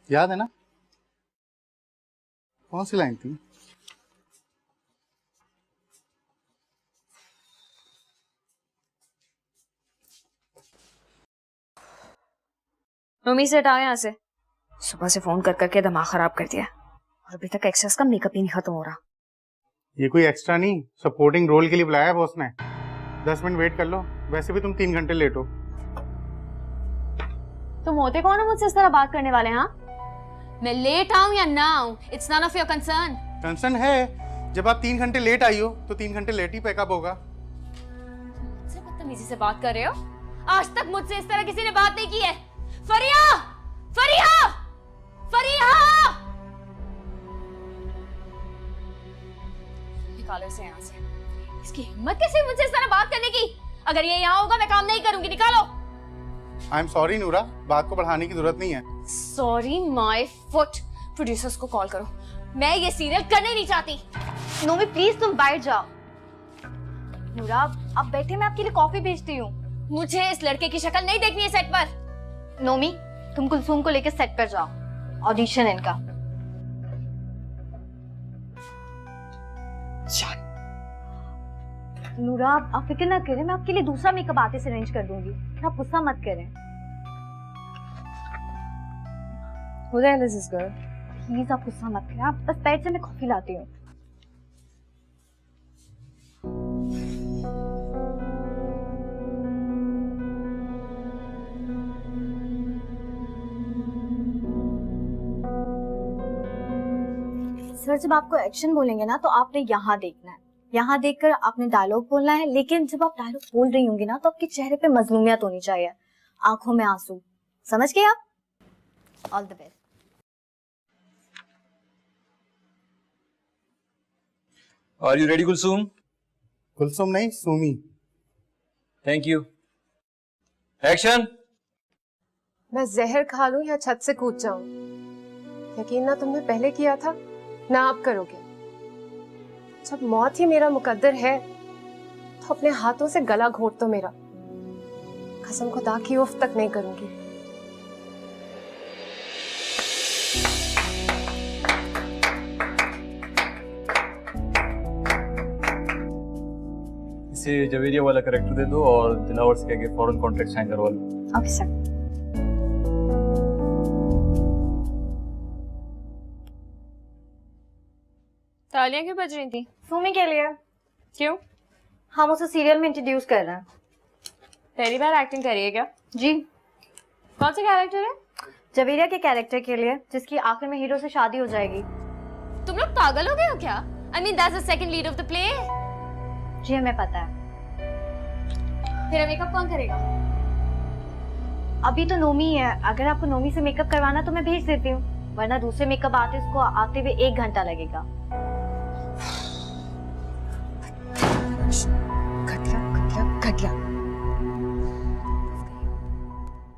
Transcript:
याद है ना? कौन सी लाइन थी? मम्मी से हटाओ यहाँ से। सुबह से फोन कर करके दिमाग खराब कर दिया और अभी तक एक्सेस का मेकअप ही नहीं खत्म हो रहा। ये कोई एक्स्ट्रा नहीं, सपोर्टिंग रोल के लिए बुलाया है बॉस ने। 10 मिनट वेट कर लो, वैसे भी तुम 3 घंटे लेट हो। तुम होते कौन हो मुझसे इस तरह बात करने वाले? हाँ, मैं लेट आऊं या ना आऊं, it's none of your concern. Concern है, जब आप 3 घंटे लेट आई हो तो 3 घंटे लेट ही पैकअप होगा। मुझसे बदतमीजी से बात कर रहे हो? आज तक मुझसे इस तरह किसी ने बात नहीं की है। फरिया, फरिया, फरिया, निकालो इसे यहाँ से। इसकी हिम्मत कैसे मुझसे इस तरह बात करने की? अगर ये यहाँ होगा मैं काम नहीं करूंगी, निकालो। आई एम सॉरी नूरा, बात को बढ़ाने की जरूरत नहीं है। Sorry my foot. प्रोड्यूसर्स को कॉल करो, मैं ये सीरियल करने नहीं चाहती। नोमी प्लीज तुम बैठ जाओ। नूरा आप बैठे, मैं आपके लिए कॉफी भेजती हूँ। मुझे इस लड़के की शक्ल नहीं देखनी है सेट पर। नोमी तुम कुलसुम को लेकर सेट पर जाओ, ऑडिशन इनका। नूरा आप फिक्र ना करें, मैं आपके लिए दूसरा मेकअप आर्टिस्ट से अरेंज कर दूंगी। आप गुस्सा मत करें। Who the hell is this girl? Please आप गुस्सा मत करें, आप बस बैठ से मैं कॉफी लाती हूँ। सर जब आपको एक्शन बोलेंगे ना तो आपने यहाँ देखना है, यहाँ देखकर आपने डायलॉग बोलना है। लेकिन जब आप डायलॉग बोल रही होंगी ना तो आपके चेहरे पे मजलूमियत होनी चाहिए, आंखों में आंसू। समझ गए आप? All the best. Are you ready, Kulsum? Kulsum नहीं, सुमी। Thank you. Action. मैं जहर खा लूं या छत से कूद जाऊं, यकीन ना तुमने पहले किया था ना आप करोगे। जब मौत ही मेरा मुकद्दर है तो अपने हाथों से गला घोट दो मेरा। कसम खुदा की उफ तक नहीं करूंगी। इसे जवेरिया वाला कैरेक्टर दे दो और दिलावर से कह के फौरन कॉन्ट्रैक्ट साइन करवा लो। Okay sir. तालियां क्यों बज रही थी? सुमी के लिए। क्यों? हम उसे सीरियल में इंट्रोड्यूस कर रहे हैं। पहली बार एक्टिंग करी है क्या? जी। कौन सा कैरेक्टर है? जवेरिया के कैरेक्टर के लिए, जिसकी आखिर में हीरो से शादी हो जाएगी। तुम लोग पागल हो गए हो क्या? I mean that's the second lead of the play. जी हमें पता है। तेरा मेकअप कौन करेगा? अभी तो नोमी है, अगर आपको नोमी से मेकअप करवाना तो मैं भेज देती हूँ, वरना दूसरे मेकअप आर्टिस्ट को आते हुए 1 घंटा लगेगा। घटिया घटिया घटिया।